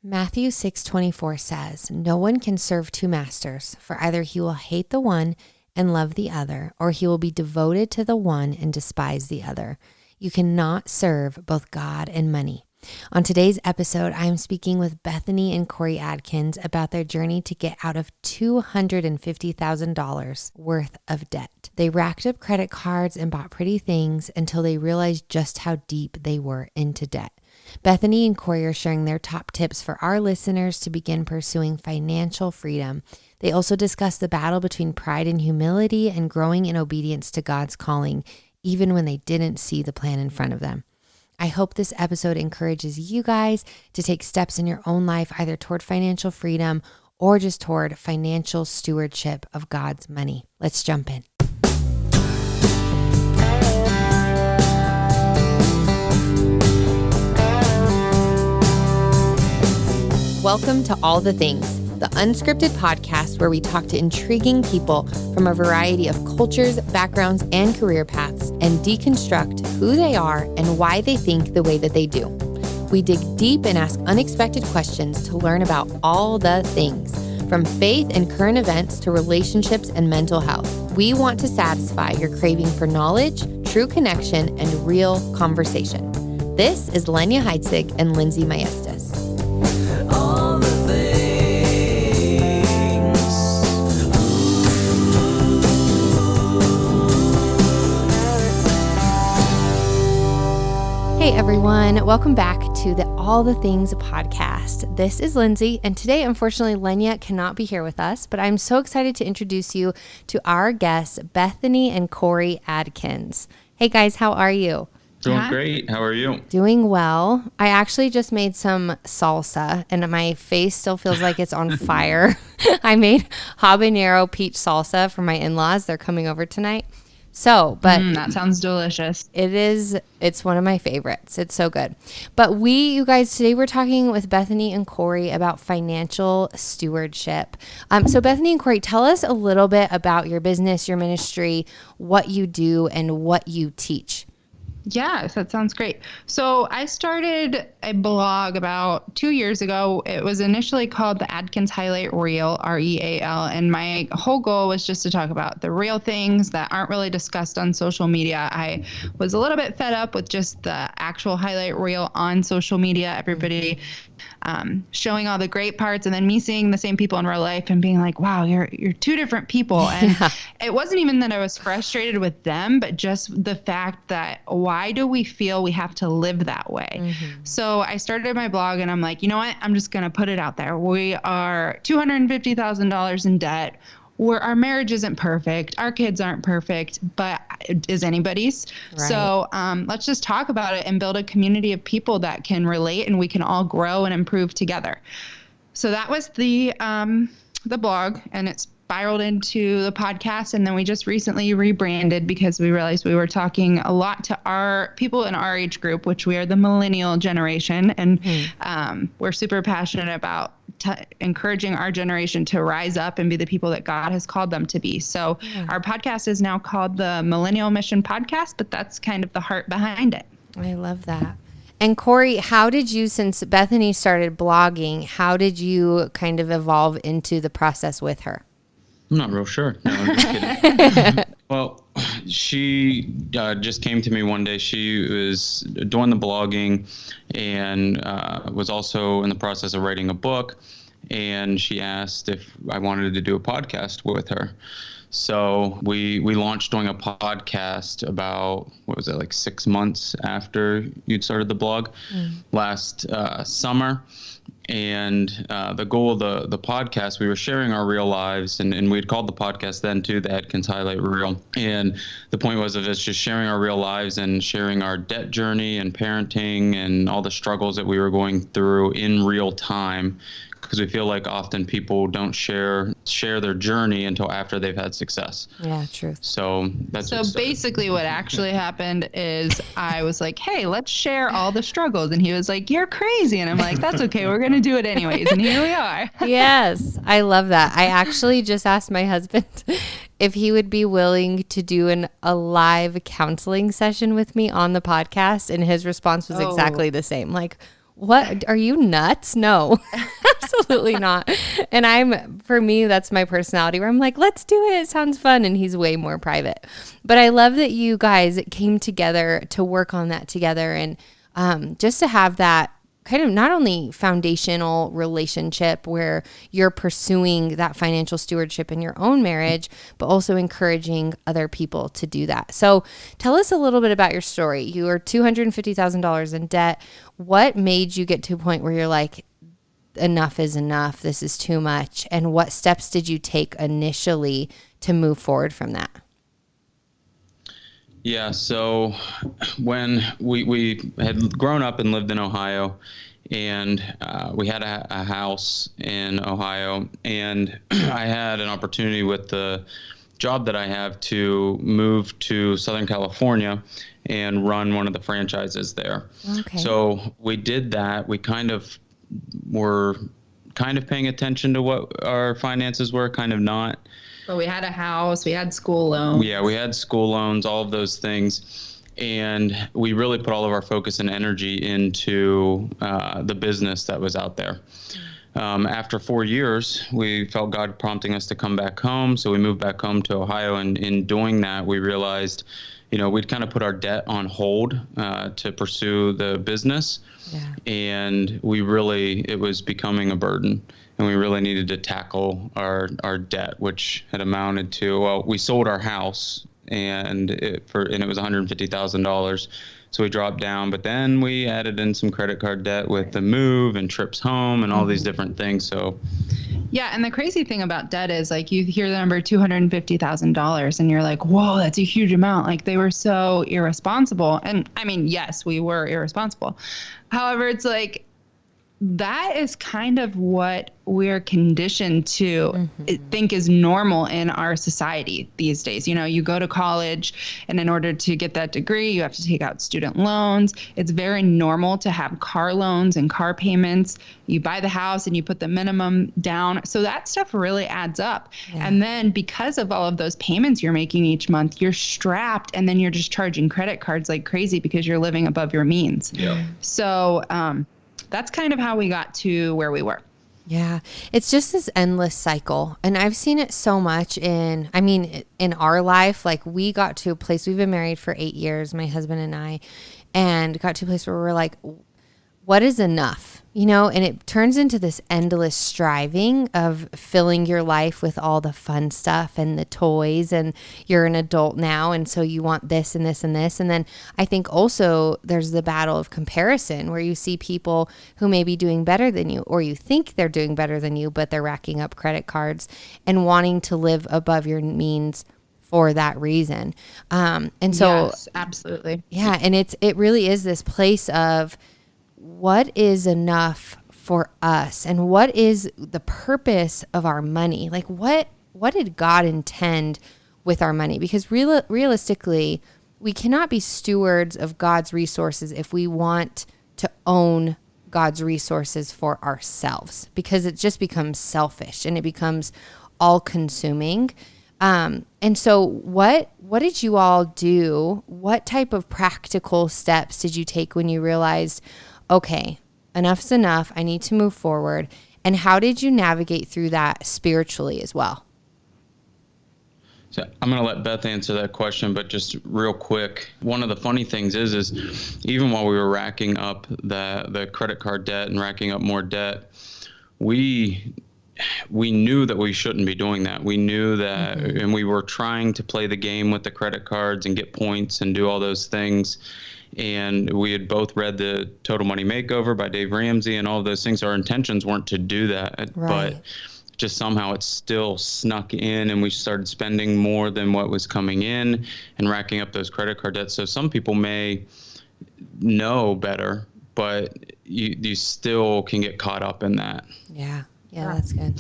Matthew 6:24 says, "No one can serve two masters, for either he will hate the one and love the other, or he will be devoted to the one and despise the other. You cannot serve both God and money." On today's episode, I am speaking with Bethany and Corey Adkins about their journey to get out of $250,000 worth of debt. They racked up credit cards and bought pretty things until they realized just how deep they were into debt. Bethany and Corey are sharing their top tips for our listeners to begin pursuing financial freedom. They also discuss the battle between pride and humility and growing in obedience to God's calling, even when they didn't see the plan in front of them. I hope this episode encourages you guys to take steps in your own life, either toward financial freedom or just toward financial stewardship of God's money. Let's jump in. Welcome to All the Things, the unscripted podcast where we talk to intriguing people from a variety of cultures, backgrounds, and career paths and deconstruct who they are and why they think the way that they do. We dig deep and ask unexpected questions to learn about all the things, from faith and current events to relationships and mental health. We want to satisfy your craving for knowledge, true connection, and real conversation. This is Lenya Heitzig and Lindsey Maestas. Hey everyone, welcome back to the All the Things podcast. This is Lindsey, and today, unfortunately, Lenya cannot be here with us, but I'm so excited to introduce you to our guests, Bethany and Corey Adkins. Hey guys, how are you? Doing great. How are you? Doing well. I actually just made some salsa, and my face still feels like it's on fire. I made habanero peach salsa for my in-laws. They're coming over tonight. But that sounds delicious. It's one of my favorites. It's so good. But you guys, today we're talking with Bethany and Corey about financial stewardship. So Bethany and Corey, tell us a little bit about your business, your ministry, what you do, and what you teach. Yes, that sounds great. So I started a blog about 2 years ago. It was initially called the Atkins Highlight Reel, REAL. And my whole goal was just to talk about the real things that aren't really discussed on social media. I was a little bit fed up with just the actual highlight reel on social media. Everybody showing all the great parts, and then me seeing the same people in real life and being like, wow, you're two different people. And It wasn't even that I was frustrated with them, but just the fact that why do we feel we have to live that way? Mm-hmm. So I started my blog and I'm like, you know what? I'm just going to put it out there. We are $250,000 in debt. Our marriage isn't perfect. Our kids aren't perfect, but is anybody's? Right. So let's just talk about it and build a community of people that can relate, and we can all grow and improve together. So that was the blog, and it spiraled into the podcast. And then we just recently rebranded because we realized we were talking a lot to our people in our age group, which we are the millennial generation. And we're super passionate about encouraging our generation to rise up and be the people that God has called them to be. So our podcast is now called the Millennial Mission Podcast, but that's kind of the heart behind it. I love that. And Corey, how did you, since Bethany started blogging, how did you kind of evolve into the process with her? I'm not real sure. No, I'm just kidding. Well, she just came to me one day. She was doing the blogging and was also in the process of writing a book. And she asked if I wanted to do a podcast with her. So we launched doing a podcast about, 6 months after you'd started the blog last summer. And the goal of the podcast, we were sharing our real lives, and we'd called the podcast then too, the Atkins Highlight Reel. And the point was of us just sharing our real lives and sharing our debt journey and parenting and all the struggles that we were going through in real time. Because we feel like often people don't share their journey until after they've had success. Yeah, true. So basically what actually happened is I was like, hey, let's share all the struggles. And he was like, you're crazy. And I'm like, that's okay. We're going to do it anyways. And here we are. Yes, I love that. I actually just asked my husband if he would be willing to do a live counseling session with me on the podcast. And his response was exactly the same. Like, what, are you nuts? No, absolutely not. And for me, that's my personality where I'm like, let's do it. It sounds fun. And he's way more private. But I love that you guys came together to work on that together. And just to have that kind of not only foundational relationship where you're pursuing that financial stewardship in your own marriage, but also encouraging other people to do that. So tell us a little bit about your story. You were $250,000 in debt. What made you get to a point where you're like, enough is enough, this is too much? And what steps did you take initially to move forward from that? Yeah, so when we had grown up and lived in Ohio, and we had a house in Ohio, and I had an opportunity with the job that I have to move to Southern California and run one of the franchises there. Okay. So we did that. We were paying attention to what our finances were, kind of not. But we had a house, we had school loans. Yeah, we had school loans, all of those things. And we really put all of our focus and energy into the business that was out there. After 4 years, we felt God prompting us to come back home. So we moved back home to Ohio. And in doing that, we realized, we'd kind of put our debt on hold to pursue the business. Yeah. And it was becoming a burden. And we really needed to tackle our debt, which had amounted to, well, we sold our house and it was $150,000. So we dropped down, but then we added in some credit card debt with the move and trips home and all these different things. So yeah, and the crazy thing about debt is like you hear the number $250,000 and you're like, whoa, that's a huge amount. Like they were so irresponsible. And I mean, yes, we were irresponsible. However, it's like that is kind of what we're conditioned to think is normal in our society these days. You go to college, and in order to get that degree, you have to take out student loans. It's very normal to have car loans and car payments. You buy the house and you put the minimum down. So that stuff really adds up. Yeah. And then because of all of those payments you're making each month, you're strapped, and then you're just charging credit cards like crazy because you're living above your means. Yeah. So, that's kind of how we got to where we were. Yeah. It's just this endless cycle. And I've seen it so much in our life. Like we got to a place, we've been married for 8 years, my husband and I, and got to a place where we're like, what is enough? And it turns into this endless striving of filling your life with all the fun stuff and the toys, and you're an adult now. And so you want this and this and this. And then I think also there's the battle of comparison where you see people who may be doing better than you, or you think they're doing better than you, but they're racking up credit cards and wanting to live above your means for that reason. And so, yes, absolutely. Yeah. And it really is this place of, what is enough for us, and what is the purpose of our money? Like what did God intend with our money? Because realistically, we cannot be stewards of God's resources if we want to own God's resources for ourselves, because it just becomes selfish and it becomes all consuming. And so what did you all do? What type of practical steps did you take when you realized, okay, enough's enough, I need to move forward? And how did you navigate through that spiritually as well? So I'm going to let Beth answer that question, but just real quick, one of the funny things is even while we were racking up the credit card debt and racking up more debt, we knew that we shouldn't be doing that. We knew that, and we were trying to play the game with the credit cards and get points and do all those things. And we had both read the Total Money Makeover by Dave Ramsey and all of those things. Our intentions weren't to do that, right. But just somehow it still snuck in, and we started spending more than what was coming in and racking up those credit card debts. So some people may know better, but you still can get caught up in that. Yeah, that's good.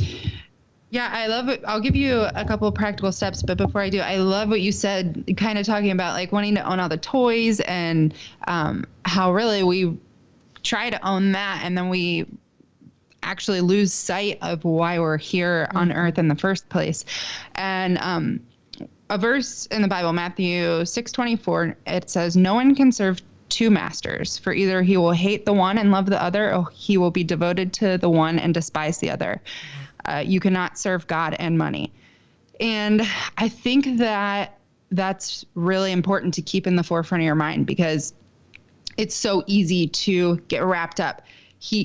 Yeah, I love it. I'll give you a couple of practical steps, but before I do, I love what you said, kind of talking about like wanting to own all the toys and how really we try to own that, and then we actually lose sight of why we're here on earth in the first place. And a verse in the Bible, Matthew 6:24, it says, "No one can serve two masters, for either he will hate the one and love the other, or he will be devoted to the one and despise the other. You cannot serve God and money. And I think that that's really important to keep in the forefront of your mind, because it's so easy to get wrapped up.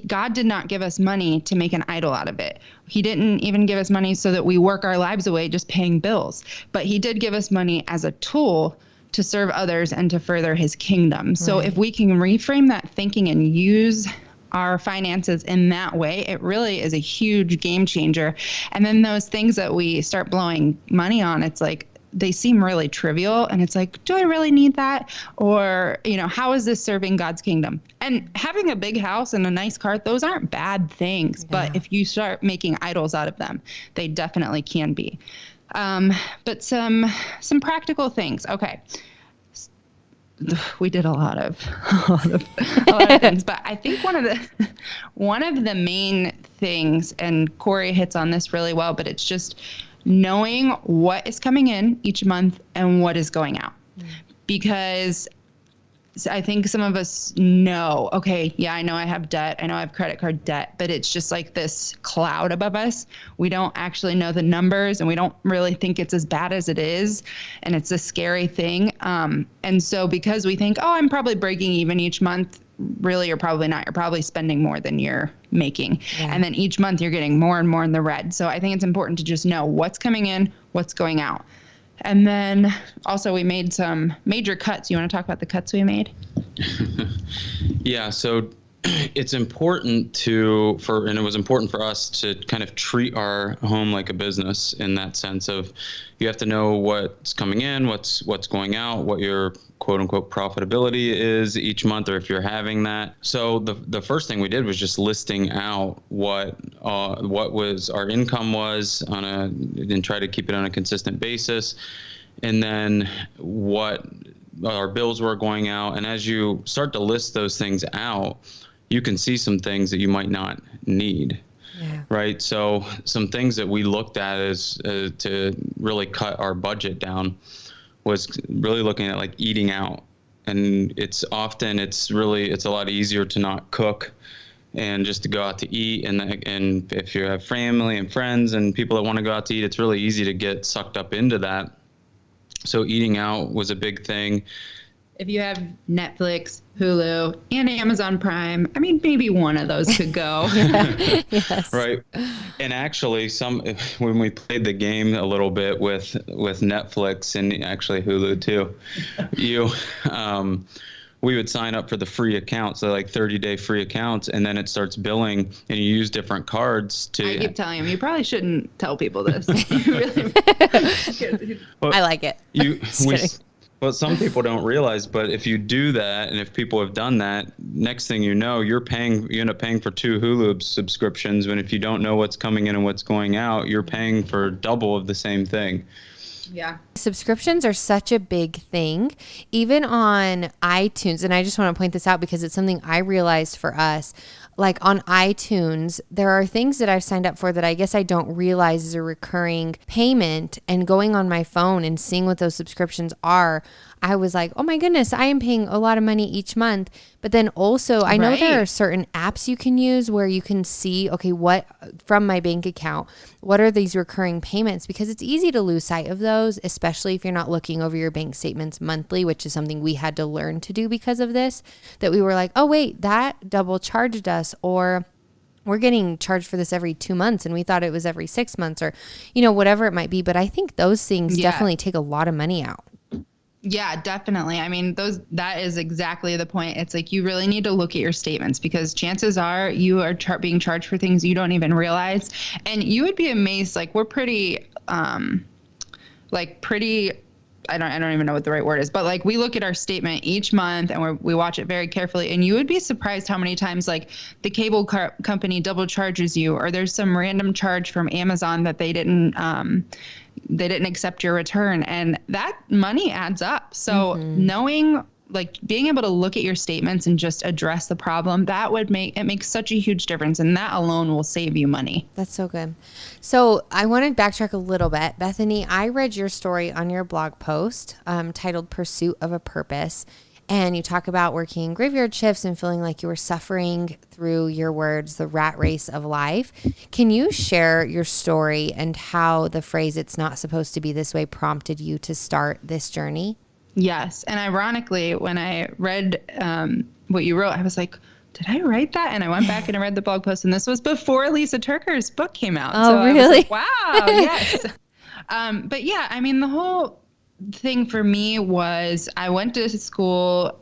God did not give us money to make an idol out of it. He didn't even give us money so that we work our lives away just paying bills. But he did give us money as a tool to serve others and to further his kingdom. Right. So if we can reframe that thinking and use our finances in that way, it really is a huge game changer. And then those things that we start blowing money on, it's like, they seem really trivial, and it's like, do I really need that? Or, how is this serving God's kingdom? And having a big house and a nice car, those aren't bad things. Yeah. But if you start making idols out of them, they definitely can be. But some practical things. Okay. We did a lot of things, but I think one of the main things, and Corey hits on this really well, but it's just knowing what is coming in each month and what is going out. Because I think some of us know, okay, yeah, I know I have debt. I know I have credit card debt, but it's just like this cloud above us. We don't actually know the numbers, and we don't really think it's as bad as it is. And it's a scary thing. And so because we think, I'm probably breaking even each month, really, you're probably not. You're probably spending more than you're making. Yeah. And then each month you're getting more and more in the red. So I think it's important to just know what's coming in, what's going out. And then also we made some major cuts. You want to talk about the cuts we made? Yeah. So it's important and it was important for us to kind of treat our home like a business, in that sense of, you have to know what's coming in, what's going out, what your quote unquote profitability is each month, or if you're having that. So the first thing we did was just listing out what was our income was and try to keep it on a consistent basis. And then what our bills were going out. And as you start to list those things out, you can see some things that you might not need. Yeah. Right. So some things that we looked at as to really cut our budget down was really looking at like eating out. And it's a lot easier to not cook and just to go out to eat. And if you have family and friends and people that want to go out to eat, it's really easy to get sucked up into that. So eating out was a big thing. If you have Netflix, Hulu, and Amazon Prime, I mean, maybe one of those could go. Yes. Right. And actually, when we played the game a little bit with Netflix and actually Hulu too, we would sign up for the free accounts, so like 30-day free accounts, and then it starts billing, and you use different cards to. I keep telling him, you probably shouldn't tell people this. I like it. Well, some people don't realize, but if you do that, and if people have done that, next thing you know, you end up paying for 2 Hulu subscriptions. When if you don't know what's coming in and what's going out, you're paying for double of the same thing. Yeah. Subscriptions are such a big thing, even on iTunes. And I just want to point this out because it's something I realized for us. Like on iTunes, there are things that I've signed up for that I guess I don't realize is a recurring payment. And going on my phone and seeing what those subscriptions are, I was like, oh my goodness, I am paying a lot of money each month. But then also, I know there are certain apps you can use where you can see, okay, what from my bank account, what are these recurring payments? Because it's easy to lose sight of those, especially if you're not looking over your bank statements monthly, which is something we had to learn to do because of this, that we were like, oh wait, that double charged us, or we're getting charged for this every 2 months and we thought it was every 6 months, or, whatever it might be. But I think those things definitely take a lot of money out. Yeah, definitely. I mean, that is exactly the point. It's like, you really need to look at your statements, because chances are you are being charged for things you don't even realize. And you would be amazed. Like, we're pretty, I don't even know what the right word is, but like, we look at our statement each month and we watch it very carefully, and you would be surprised how many times like the cable company double charges you, or there's some random charge from Amazon that they didn't accept your return, and that money adds up. So knowing, like, being able to look at your statements and just address the problem, it makes such a huge difference, and that alone will save you money. That's so good. So I want to backtrack a little bit. Bethany, I read your story on your blog post titled Pursuit of a Purpose. And you talk about working graveyard shifts and feeling like you were suffering through your words, the rat race of life. Can you share your story and how the phrase, "it's not supposed to be this way," prompted you to start this journey? Yes. And ironically, when I read what you wrote, I was like, did I write that? And I went back and I read the blog post, and this was before Lisa Turker's book came out. Oh, so really? I was like, wow, yes. But yeah, I mean, the whole thing for me was I went to school,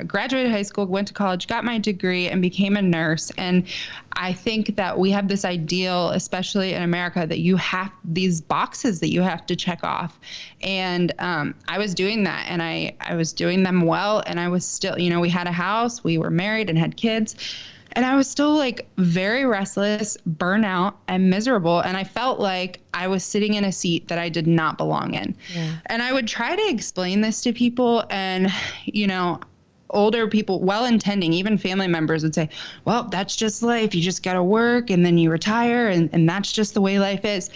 graduated high school, went to college, got my degree, and became a nurse. And I think that we have this ideal, especially in America, that you have these boxes that you have to check off. And I was doing that, and I was doing them well. And I was still, we had a house, we were married and had kids. And I was still like very restless, burnout, and miserable. And I felt like I was sitting in a seat that I did not belong in. Yeah. And I would try to explain this to people, and, older people, well-intending, even family members would say, well, that's just life. You just got to work and then you retire, and that's just the way life is.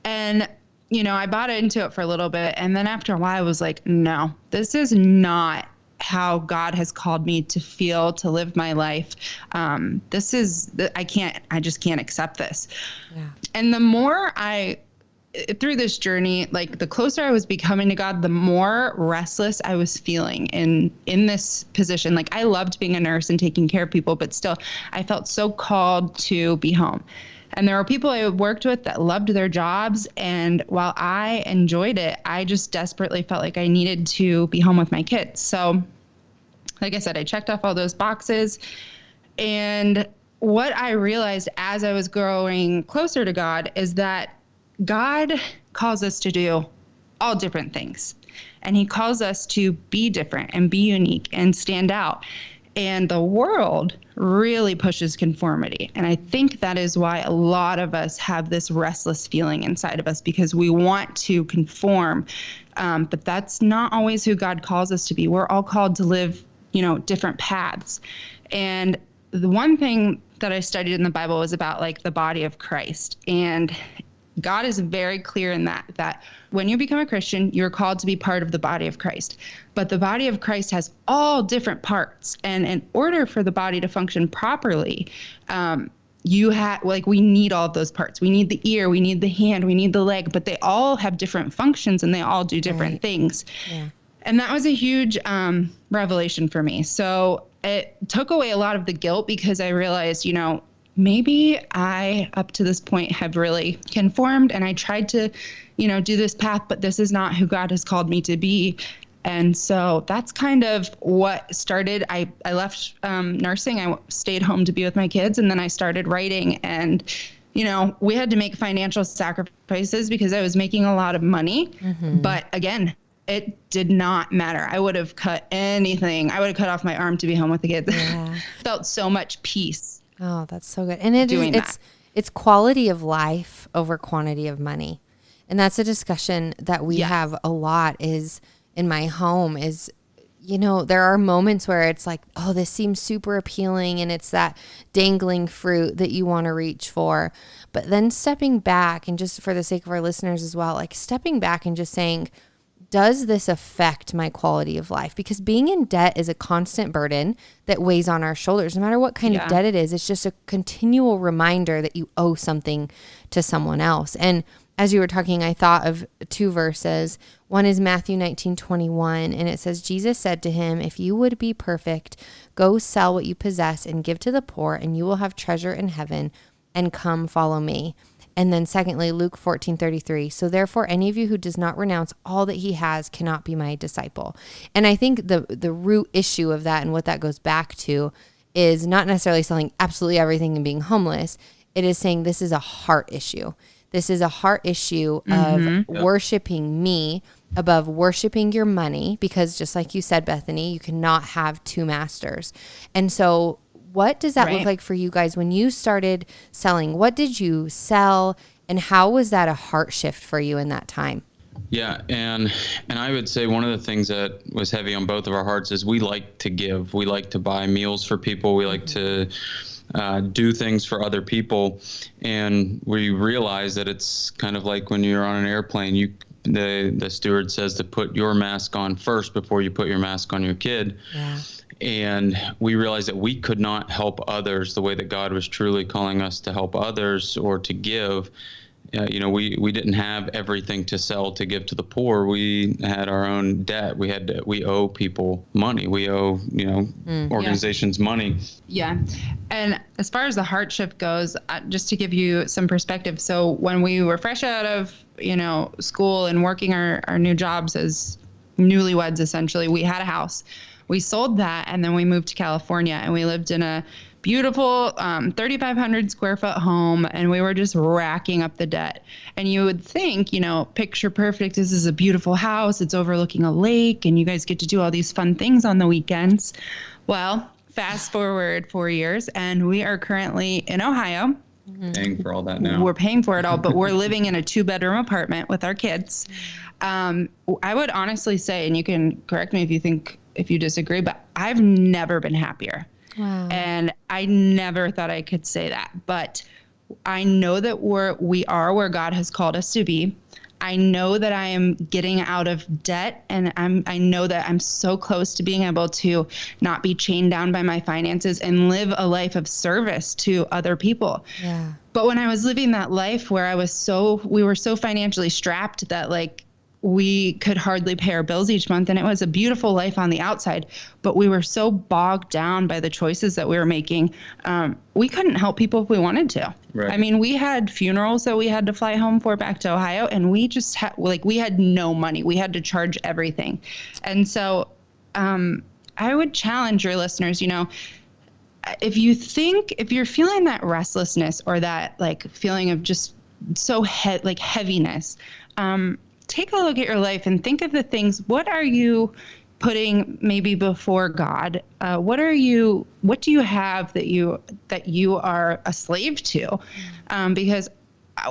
And, I bought into it for a little bit. And then after a while, I was like, no, this is not how God has called me to feel, to live my life. I just can't accept this. Yeah. And the more through this journey, like the closer I was becoming to God, the more restless I was feeling in this position. Like I loved being a nurse and taking care of people, but still I felt so called to be home. And there were people I worked with that loved their jobs. And while I enjoyed it, I just desperately felt like I needed to be home with my kids. So like I said, I checked off all those boxes. And what I realized as I was growing closer to God is that God calls us to do all different things. And he calls us to be different and be unique and stand out. And the world really pushes conformity. And I think that is why a lot of us have this restless feeling inside of us, because we want to conform. But that's not always who God calls us to be. We're all called to live, different paths. And the one thing that I studied in the Bible was about like the body of Christ. And God is very clear in that when you become a Christian, you're called to be part of the body of Christ. But the body of Christ has all different parts. And in order for the body to function properly, we need all of those parts. We need the ear, we need the hand, we need the leg, but they all have different functions and they all do different things. Yeah. And that was a huge revelation for me. So it took away a lot of the guilt, because I realized, maybe I, up to this point, have really conformed, and I tried to, do this path, but this is not who God has called me to be. And so that's kind of what started. I left nursing. I stayed home to be with my kids, and then I started writing. And, we had to make financial sacrifices because I was making a lot of money. Mm-hmm. But again, it did not matter. I would have cut anything. I would have cut off my arm to be home with the kids. Yeah. Felt so much peace. Oh, that's so good. And it's quality of life over quantity of money. And that's a discussion that we have a lot is in my home is, there are moments where it's like, oh, this seems super appealing. And it's that dangling fruit that you want to reach for. But then stepping back, and just for the sake of our listeners as well, like stepping back and just saying, does this affect my quality of life? Because being in debt is a constant burden that weighs on our shoulders. No matter what kind of debt it is, it's just a continual reminder that you owe something to someone else. And as you were talking, I thought of two verses. One is Matthew 19:21, and it says, Jesus said to him, if you would be perfect, go sell what you possess and give to the poor, and you will have treasure in heaven, and come follow me. And then secondly, Luke 14:33. So therefore, any of you who does not renounce all that he has cannot be my disciple. And I think the root issue of that and what that goes back to is not necessarily selling absolutely everything and being homeless. It is saying this is a heart issue. This is a heart issue of worshiping me above worshiping your money, because just like you said, Bethany, you cannot have two masters. And so what does that look like for you guys when you started selling? What did you sell, and how was that a heart shift for you in that time? Yeah, and I would say one of the things that was heavy on both of our hearts is we like to give. We like to buy meals for people. We like to do things for other people. And we realize that it's kind of like when you're on an airplane, you the steward says to put your mask on first before you put your mask on your kid. Yeah. And we realized that we could not help others the way that God was truly calling us to help others or to give. We didn't have everything to sell to give to the poor. We had our own debt. We owe people money. We owe, organizations money. Yeah. And as far as the hardship goes, just to give you some perspective. So when we were fresh out of, school and working our new jobs as newlyweds, essentially, we had a house. We sold that, and then we moved to California, and we lived in a beautiful 3,500 square foot home, and we were just racking up the debt. And you would think, picture perfect, this is a beautiful house, it's overlooking a lake, and you guys get to do all these fun things on the weekends. Well, fast forward 4 years, and we are currently in Ohio. Paying for all that now. We're paying for it all, but we're living in a 2-bedroom apartment with our kids. I would honestly say, and you can correct me if you disagree, but I've never been happier. Wow. And I never thought I could say that, but I know that we are where God has called us to be. I know that I am getting out of debt, and I know that I'm so close to being able to not be chained down by my finances and live a life of service to other people. Yeah. But when I was living that life where we were so financially strapped that we could hardly pay our bills each month, and it was a beautiful life on the outside, but we were so bogged down by the choices that we were making. We couldn't help people if we wanted to. Right. I mean, we had funerals that we had to fly home for back to Ohio, and we just we had no money. We had to charge everything. And so I would challenge your listeners, if you're feeling that restlessness or that feeling of just so heaviness, take a look at your life and think of the things. What are you putting maybe before God? What do you have that you are a slave to? Because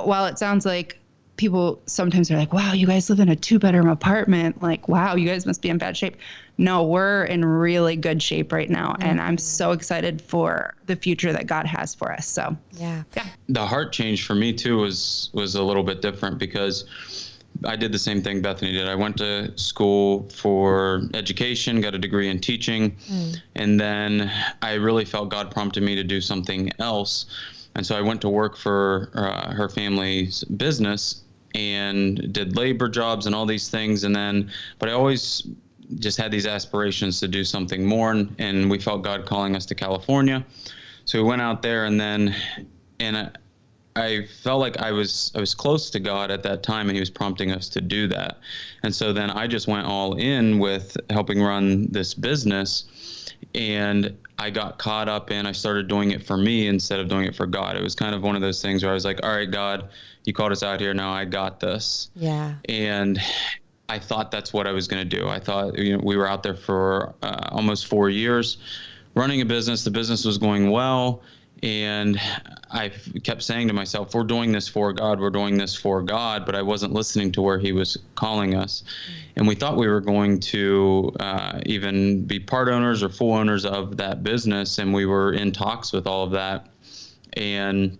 while it sounds like people sometimes are like, wow, you guys live in a 2-bedroom apartment. Wow, you guys must be in bad shape. No, we're in really good shape right now. Mm-hmm. And I'm so excited for the future that God has for us. So, yeah. The heart change for me too was a little bit different because I did the same thing Bethany did. I went to school for education, got a degree in teaching, and then I really felt God prompted me to do something else. And so I went to work for her family's business and did labor jobs and all these things. But I always just had these aspirations to do something more, and we felt God calling us to California. So we went out there, and I felt like I was close to God at that time, and he was prompting us to do that. And so then I just went all in with helping run this business, and I got caught up in, I started doing it for me instead of doing it for God. It was kind of one of those things where I was like, all right, God, you called us out here. Now I got this. Yeah. And I thought that's what I was going to do. I thought, we were out there for almost 4 years running a business. The business was going well. And I kept saying to myself, we're doing this for God, but I wasn't listening to where he was calling us. And we thought we were going to even be part owners or full owners of that business. And we were in talks with all of that. And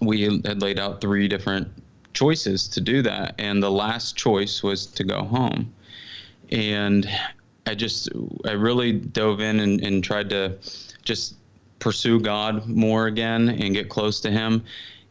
we had laid out 3 different choices to do that. And the last choice was to go home. And I really dove in and tried to just pursue God more again and get close to him.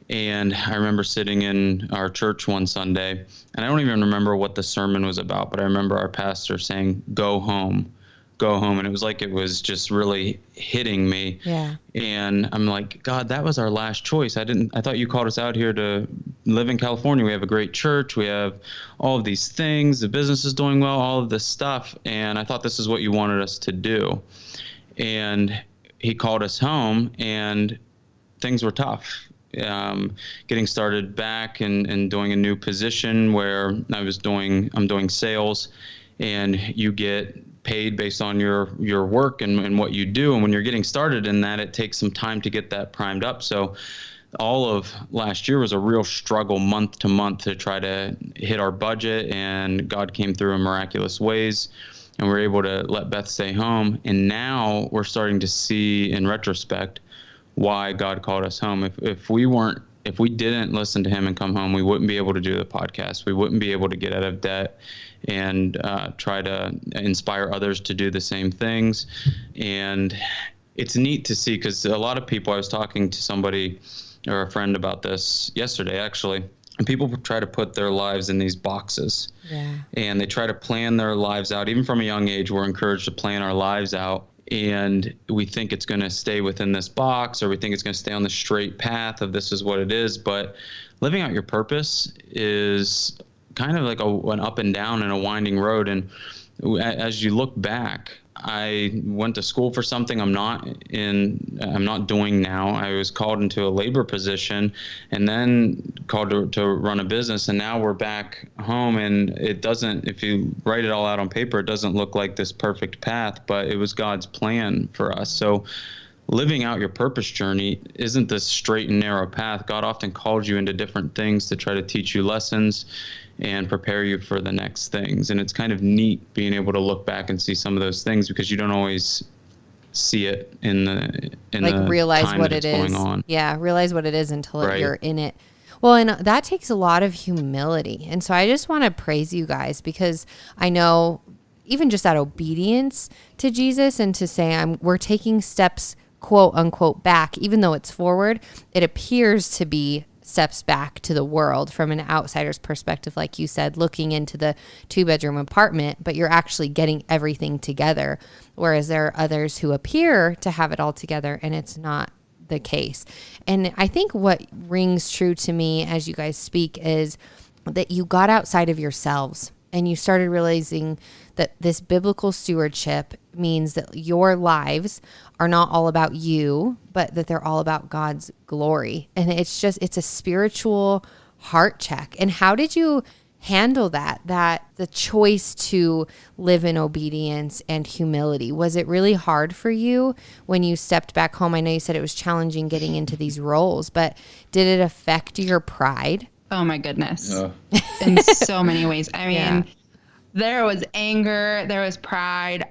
And I remember sitting in our church one Sunday, and I don't even remember what the sermon was about, but I remember our pastor saying, go home. And it was like it was just really hitting me. Yeah. And I'm like, God, that was our last choice. I thought you called us out here to live in California. We have a great church. We have all of these things. The business is doing well, all of this stuff. And I thought this is what you wanted us to do. And he called us home, and things were tough. Getting started back and doing a new position where I'm doing sales, and you get paid based on your work and what you do. And when you're getting started in that, it takes some time to get that primed up. So all of last year was a real struggle month to month to try to hit our budget, and God came through in miraculous ways. And we're able to let Beth stay home. And now we're starting to see, in retrospect, why God called us home. If we weren't if we didn't listen to him and come home, we wouldn't be able to do the podcast. We wouldn't be able to get out of debt and try to inspire others to do the same things. And it's neat to see, because a lot of people, I was talking to somebody or a friend about this yesterday, actually, and people try to put their lives in these boxes. Yeah. And they try to plan their lives out. Even from a young age, we're encouraged to plan our lives out. And we think it's going to stay within this box, or we think it's going to stay on the straight path of this is what it is. But living out your purpose is kind of like an up and down and a winding road. And as you look back, I went to school for something I'm not doing now. I was called into a labor position and then called to run a business. And now we're back home, and it doesn't, if you write it all out on paper, it doesn't look like this perfect path, but it was God's plan for us. So living out your purpose journey isn't this straight and narrow path. God often calls you into different things to try to teach you lessons and prepare you for the next things. And it's kind of neat being able to look back and see some of those things, because you don't always see it in the realize time what that it it's is. going on. Yeah, realize what it is until Right. you're in it. Well, and that takes a lot of humility. And so I just want to praise you guys, because I know even just that obedience to Jesus and to say we're taking steps, quote unquote, back, even though it's forward, it appears to be steps back to the world from an outsider's perspective, like you said, looking into the 2-bedroom apartment, but you're actually getting everything together. Whereas there are others who appear to have it all together, and it's not the case. And I think what rings true to me as you guys speak is that you got outside of yourselves and you started realizing that this biblical stewardship means that your lives are not all about you, but that they're all about God's glory. And it's a spiritual heart check. And how did you handle that the choice to live in obedience and humility? Was it really hard for you when you stepped back home? I know you said it was challenging getting into these roles, but did it affect your pride? Oh my goodness. In so many ways. I mean, there was anger, there was pride.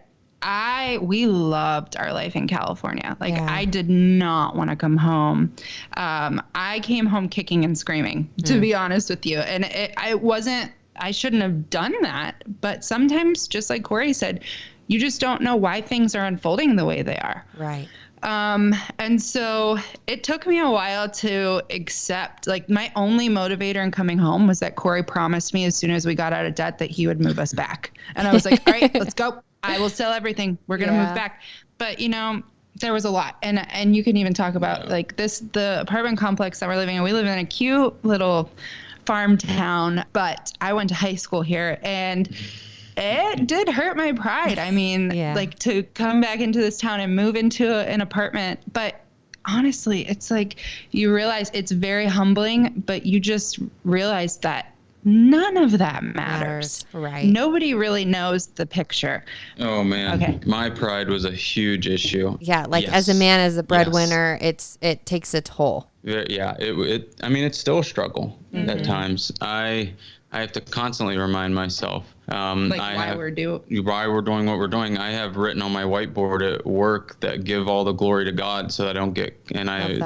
We loved our life in California. I did not want to come home. I came home kicking and screaming, to be honest with you. And I shouldn't have done that. But sometimes, just like Corey said, you just don't know why things are unfolding the way they are. Right. And so it took me a while to accept, my only motivator in coming home was that Corey promised me as soon as we got out of debt that he would move us back. And I was like, all right, let's go. I will sell everything. We're going to move back. But there was a lot. And you can even talk about the apartment complex that we're living in. We live in a cute little farm town, but I went to high school here, and it did hurt my pride. I mean, to come back into this town and move into an apartment. But honestly, it's you realize it's very humbling, but you just realize that none of that matters. Right. Nobody really knows the picture. Oh man. Okay. My pride was a huge issue. Yeah. As a man, as a breadwinner, it takes a toll. Yeah. It's still a struggle at times. I have to constantly remind myself why we're doing what we're doing. I have written on my whiteboard at work that give all the glory to God, so that I don't get,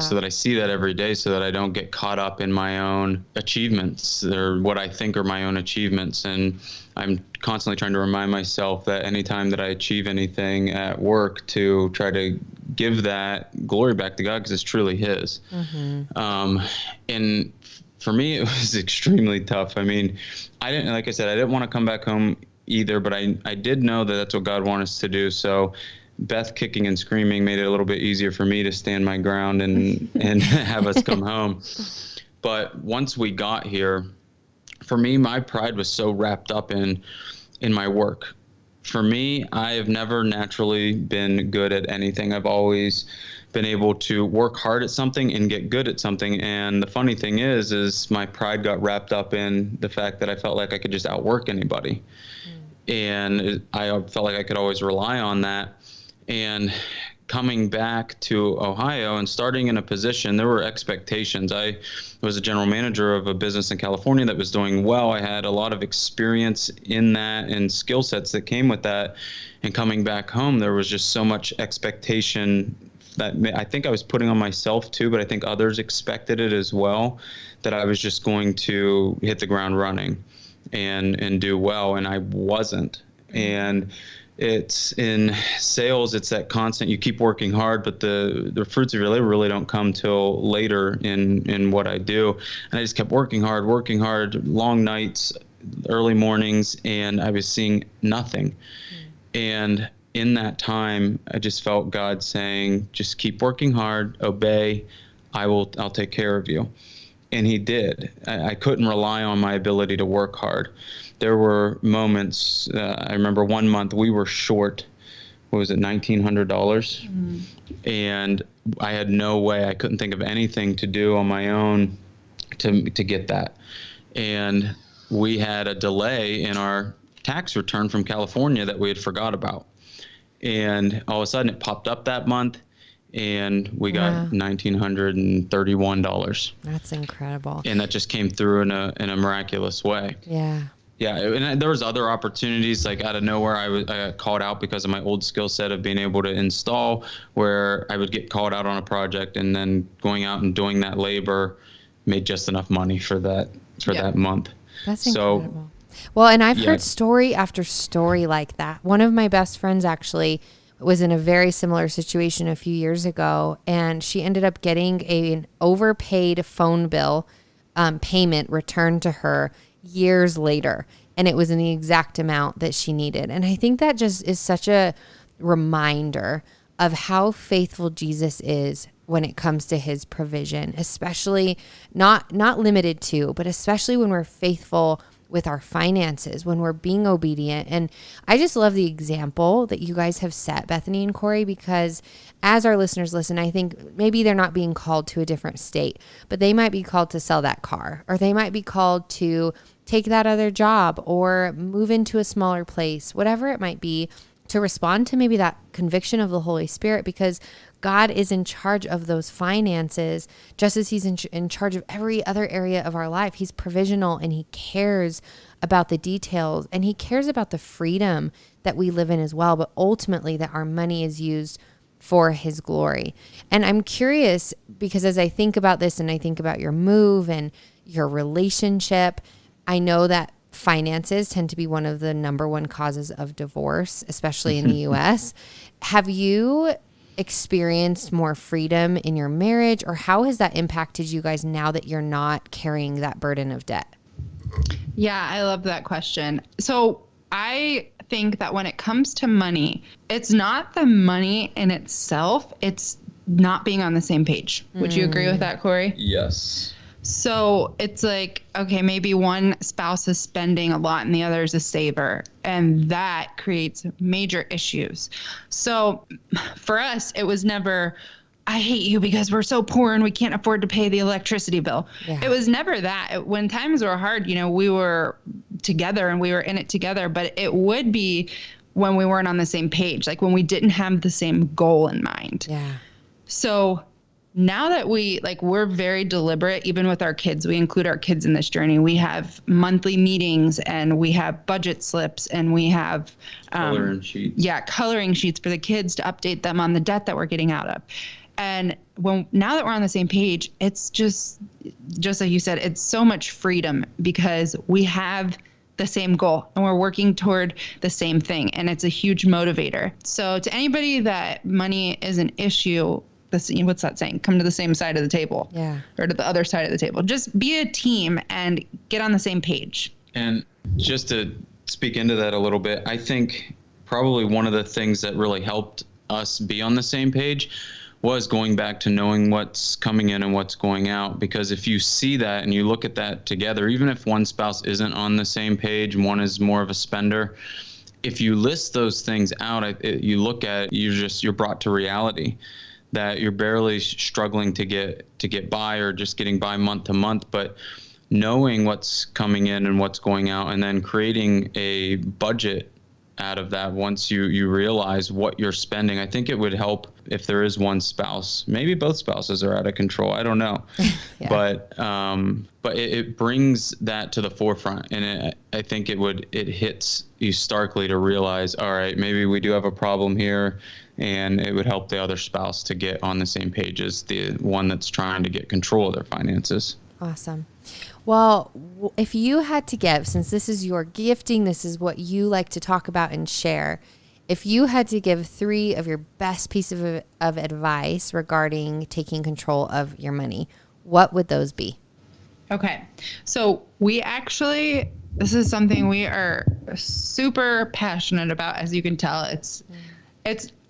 so that I see that every day, so that I don't get caught up in my own achievements or what I think are my own achievements. And I'm constantly trying to remind myself that anytime that I achieve anything at work, to try to give that glory back to God, because it's truly His. And for me, it was extremely tough. I mean, I didn't want to come back home either, but I did know that that's what God wanted us to do. So Beth kicking and screaming made it a little bit easier for me to stand my ground and have us come home. But once we got here, for me, my pride was so wrapped up in my work. For me, I have never naturally been good at anything. I've always been able to work hard at something and get good at something. And the funny thing is my pride got wrapped up in the fact that I felt like I could just outwork anybody. And I felt like I could always rely on that. And coming back to Ohio and starting in a position, there were expectations. I was a general manager of a business in California that was doing well. I had a lot of experience in that and skill sets that came with that. And coming back home, there was just so much expectation I think I was putting on myself too, but I think others expected it as well, that I was just going to hit the ground running and do well, and I wasn't. And it's in sales, it's that constant, you keep working hard, but the fruits of your labor really don't come till later in what I do. And I just kept working hard, long nights, early mornings, and I was seeing nothing. And in that time, I just felt God saying, just keep working hard, obey, I'll take care of you. And he did. I couldn't rely on my ability to work hard. There were moments, I remember one month we were short, what was it, $1,900? And I had no way, I couldn't think of anything to do on my own to get that. And we had a delay in our tax return from California that we had forgot about. And all of a sudden it popped up that month, and we got $1,931. That's incredible. And that just came through in a miraculous way. Yeah. Yeah, and there was other opportunities, like out of nowhere. I got called out because of my old skill set of being able to install, where I would get called out on a project, and then going out and doing that labor made just enough money for that month. That's incredible. Well, and I've heard story after story like that. One of my best friends actually was in a very similar situation a few years ago, and she ended up getting an overpaid phone bill payment returned to her years later, and it was in the exact amount that she needed. And I think that just is such a reminder of how faithful Jesus is when it comes to his provision, especially not limited to, but especially when we're faithful with our finances, when we're being obedient. And I just love the example that you guys have set, Bethany and Corey, because as our listeners listen, I think maybe they're not being called to a different state, but they might be called to sell that car, or they might be called to take that other job or move into a smaller place, whatever it might be, to respond to maybe that conviction of the Holy Spirit, because God is in charge of those finances, just as he's in charge of every other area of our life. He's provisional, and he cares about the details, and he cares about the freedom that we live in as well, but ultimately that our money is used for his glory. And I'm curious, because as I think about this and I think about your move and your relationship, I know that finances tend to be one of the number one causes of divorce, especially in the U.S. Have you experienced more freedom in your marriage, or how has that impacted you guys now that you're not carrying that burden of debt? Yeah, I love that question. So I think that when it comes to money, it's not the money in itself, it's not being on the same page. Would you agree with that, Corey? Yes. So it's like, okay, maybe one spouse is spending a lot and the other is a saver, and that creates major issues. So for us, it was never, I hate you because we're so poor and we can't afford to pay the electricity bill. Yeah. It was never that. When times were hard, we were together and we were in it together, but it would be when we weren't on the same page, like when we didn't have the same goal in mind. Yeah. So now that we're very deliberate, even with our kids, we include our kids in this journey. We have monthly meetings, and we have budget slips, and we have coloring sheets. Yeah, coloring sheets for the kids to update them on the debt that we're getting out of. And now that we're on the same page, it's just like you said, it's so much freedom because we have the same goal and we're working toward the same thing. And it's a huge motivator. So to anybody that money is an issue, what's that saying? Come to the same side of the table. Yeah. Or to the other side of the table. Just be a team and get on the same page. And just to speak into that a little bit, I think probably one of the things that really helped us be on the same page was going back to knowing what's coming in and what's going out. Because if you see that and you look at that together, even if one spouse isn't on the same page, one is more of a spender, if you list those things out, you look at it, you're brought to reality that you're barely struggling to get by or just getting by month to month, but knowing what's coming in and what's going out, and then creating a budget out of that once you realize what you're spending. I think it would help if there is one spouse, maybe both spouses are out of control. I don't know. Yeah. But it brings that to the forefront, and I think it hits you starkly to realize, all right, maybe we do have a problem here, and it would help the other spouse to get on the same page as the one that's trying to get control of their finances. Awesome. Well, if you had to give, since this is your gifting, this is what you like to talk about and share, if you had to give 3 of your best pieces of advice regarding taking control of your money, what would those be? Okay. So this is something we are super passionate about, as you can tell. It's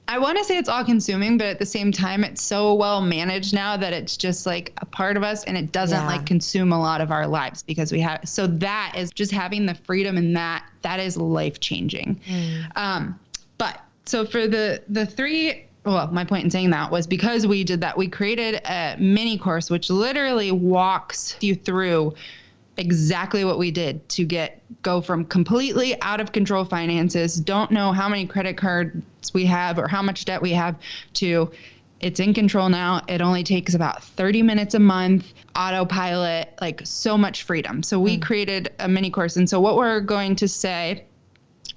I want to say it's all consuming, but at the same time, it's so well managed now that it's just like a part of us, and it doesn't like consume a lot of our lives because we have, so that is just having the freedom, and that is life changing. But so for the 3, well, my point in saying that was because we did that, we created a mini course, which literally walks you through exactly what we did to go from completely out of control finances, don't know how many credit cards we have or how much debt we have, to it's in control now. It only takes about 30 minutes a month, autopilot, like so much freedom. So we created a mini course. And so what we're going to say,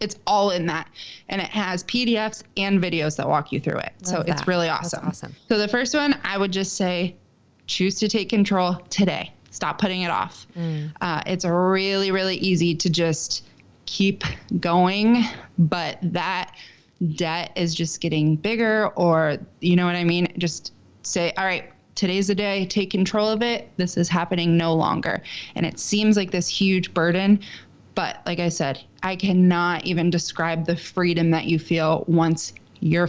it's all in that. And it has PDFs and videos that walk you through it. So it's really awesome. That's awesome. So the first one, I would just say, choose to take control today. Stop putting it off. It's really, really easy to just keep going, but that debt is just getting bigger, or you know what I mean? Just say, all right, today's the day, take control of it. This is happening no longer. And it seems like this huge burden, but like I said, I cannot even describe the freedom that you feel once you're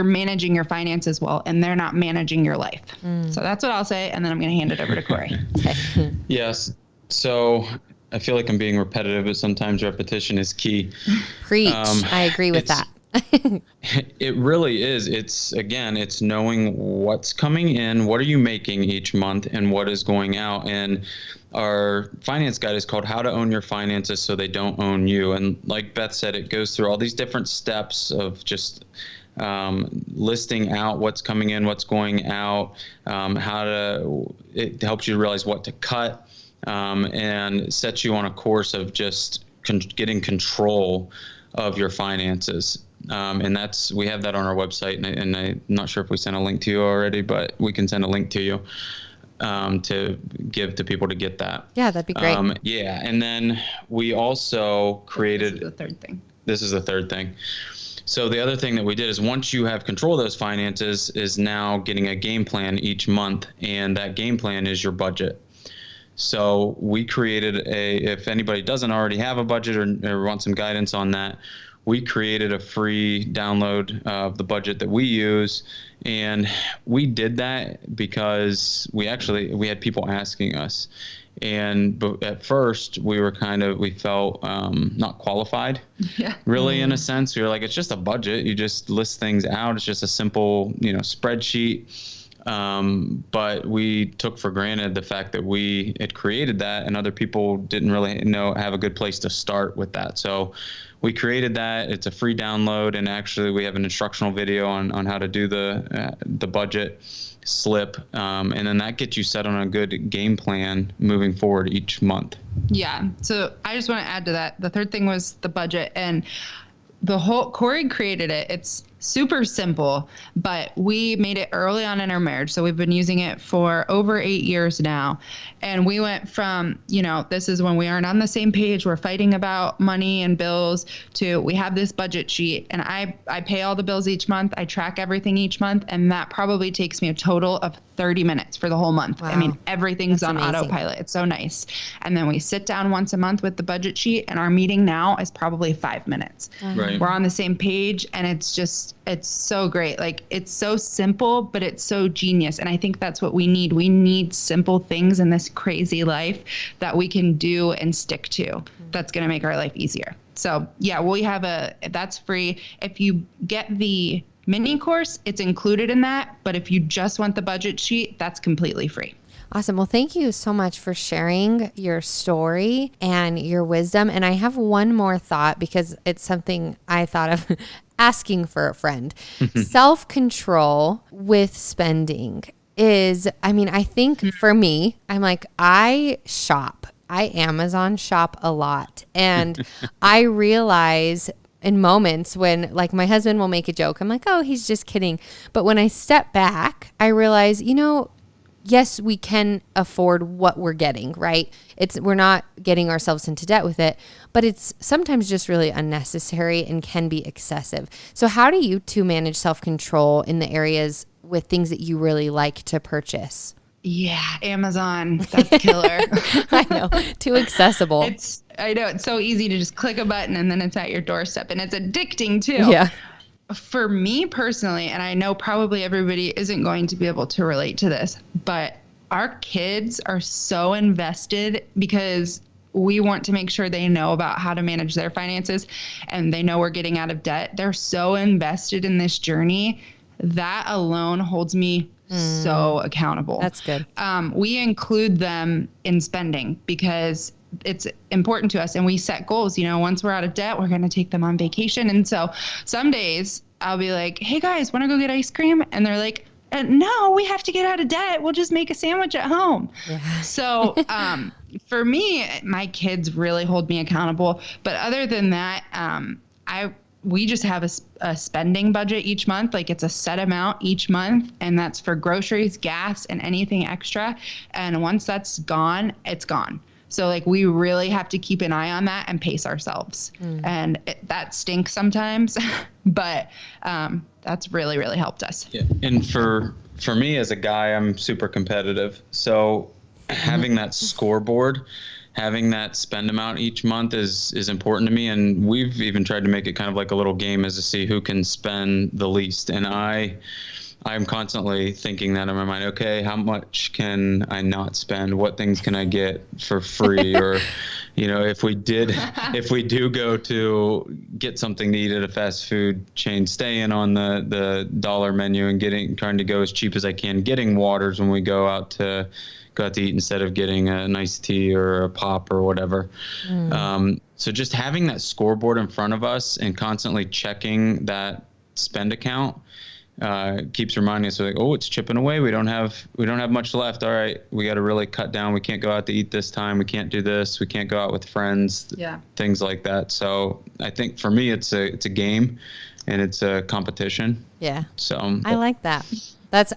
managing your finances well, and they're not managing your life. So that's what I'll say. And then I'm going to hand it over to Corey. Yes. So I feel like I'm being repetitive, but sometimes repetition is key. Preach. I agree with that. It really is. It's knowing what's coming in, what are you making each month, and what is going out. And our finance guide is called How to Own Your Finances So They Don't Own You. And like Beth said, it goes through all these different steps of just listing out what's coming in, what's going out, it helps you realize what to cut, and sets you on a course of just getting control of your finances. And we have that on our website, and I'm not sure if we sent a link to you already, but we can send a link to you to give to people to get that. Yeah, that'd be great. And then we also created. This is the third thing. This is the third thing. So the other thing that we did is, once you have control of those finances, is now getting a game plan each month, and that game plan is your budget. So we created if anybody doesn't already have a budget or wants some guidance on that, we created a free download of the budget that we use. And we did that because we had people asking us. But at first we felt not qualified, really, in a sense. We were like, it's just a budget. You just list things out. It's just a simple, spreadsheet. But we took for granted the fact that we had created that, and other people didn't really have a good place to start with that. So we created that. It's a free download, and actually we have an instructional video on how to do the budget slip, and then that gets you set on a good game plan moving forward each month. Yeah. So I just want to add to that. The third thing was the budget, and Corey created it. It's super simple, but we made it early on in our marriage. So we've been using it for over 8 years now. And we went from, this is when we aren't on the same page, we're fighting about money and bills, to we have this budget sheet, and I pay all the bills each month. I track everything each month. And that probably takes me a total of 30 minutes for the whole month. Wow. I mean, everything's on autopilot. It's so nice. And then we sit down once a month with the budget sheet, and our meeting now is probably 5 minutes. Right. We're on the same page, and it's so great. Like, it's so simple, but it's so genius. And I think that's what we need. We need simple things in this crazy life that we can do and stick to. That's going to make our life easier. So yeah, that's free. If you get the mini course, it's included in that. But if you just want the budget sheet, that's completely free. Awesome. Well, thank you so much for sharing your story and your wisdom. And I have one more thought because it's something I thought of asking for a friend. Self-control with spending is, I think for me, I'm like, I shop. I Amazon shop a lot. And I realize in moments when like my husband will make a joke, I'm like, oh, he's just kidding. But when I step back, I realize, yes, we can afford what we're getting, right? We're not getting ourselves into debt with it, but it's sometimes just really unnecessary and can be excessive. So how do you two manage self-control in the areas with things that you really like to purchase? Yeah, Amazon, that's killer. I know, too accessible. I know, it's so easy to just click a button and then it's at your doorstep, and it's addicting too. Yeah. For me personally, and I know probably everybody isn't going to be able to relate to this, but our kids are so invested because we want to make sure they know about how to manage their finances and they know we're getting out of debt. They're so invested in this journey. That alone holds me so accountable. That's good. We include them in spending because it's important to us, and we set goals. Once we're out of debt, we're going to take them on vacation. And so some days I'll be like, hey guys, want to go get ice cream? And they're like, no, we have to get out of debt. We'll just make a sandwich at home. Yeah. So for me, my kids really hold me accountable. But other than that, we just have a spending budget each month. Like it's a set amount each month, and that's for groceries, gas, and anything extra. And once that's gone, it's gone. So like we really have to keep an eye on that and pace ourselves. And that stinks sometimes, but that's really, really helped us. Yeah. And for me as a guy, I'm super competitive. So having that scoreboard, having that spend amount each month is important to me. And we've even tried to make it kind of like a little game as to see who can spend the least. And I'm constantly thinking that in my mind, okay, how much can I not spend? What things can I get for free? Or, if we do go to get something to eat at a fast food chain, staying on the dollar menu and trying to go as cheap as I can, getting waters when we go out to eat instead of getting a nice tea or a pop or whatever. So just having that scoreboard in front of us and constantly checking that spend account keeps reminding us like, oh, it's chipping away. We don't have much left. All right, we got to really cut down. We can't go out to eat this time. We can't do this. We can't go out with friends. Yeah, things like that. So I think for me, it's a game, and it's a competition. Yeah. So I like that.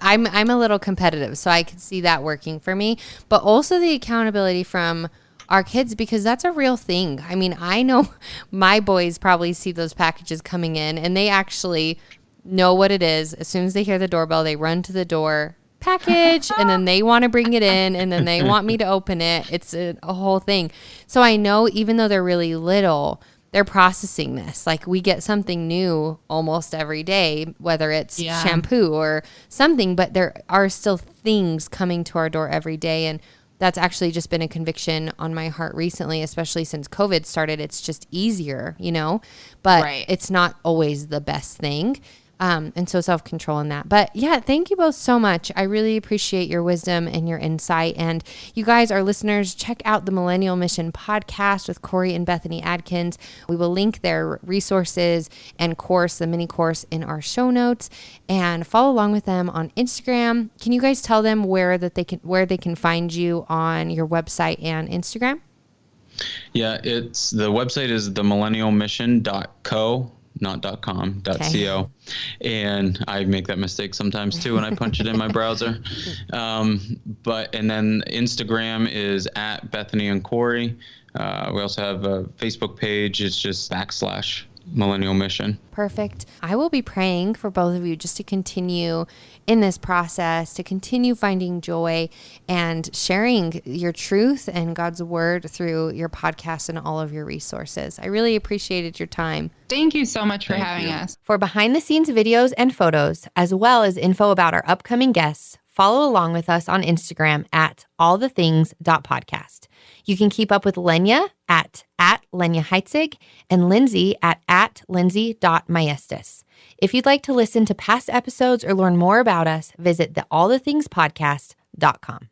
I'm a little competitive, so I could see that working for me. But also the accountability from our kids, because that's a real thing. I know my boys probably see those packages coming in, and they actually know what it is. As soon as they hear the doorbell, they run to the door, package, and then they want to bring it in, and then they want me to open it. It's a whole thing. So I know even though they're really little, they're processing this. Like we get something new almost every day, whether it's shampoo or something, but there are still things coming to our door every day. And that's actually just been a conviction on my heart recently, especially since COVID started. It's just easier, but It's not always the best thing. And so self-control in that. But yeah, thank you both so much. I really appreciate your wisdom and your insight. And you guys, our listeners, check out the Millennial Mission podcast with Corey and Bethany Adkins. We will link their resources and course, the mini course, in our show notes, and follow along with them on Instagram. Can you guys tell them where they can find you on your website and Instagram? Yeah, the website is themillennialmission.co. not .com, .co. And I make that mistake sometimes too when I punch it in my browser. And then Instagram is at Bethany and Corey. We also have a Facebook page. It's just /Millennial Mission. Perfect. I will be praying for both of you just to continue in this process, to continue finding joy and sharing your truth and God's word through your podcast and all of your resources. I really appreciated your time. Thank you so much for having us. For behind the scenes videos and photos, as well as info about our upcoming guests, follow along with us on Instagram at allthethings.podcast. You can keep up with Lenya at Lenya Heitzig and Lindsey at Lindsey.Maestas. If you'd like to listen to past episodes or learn more about us, visit the allthethingspodcast.com.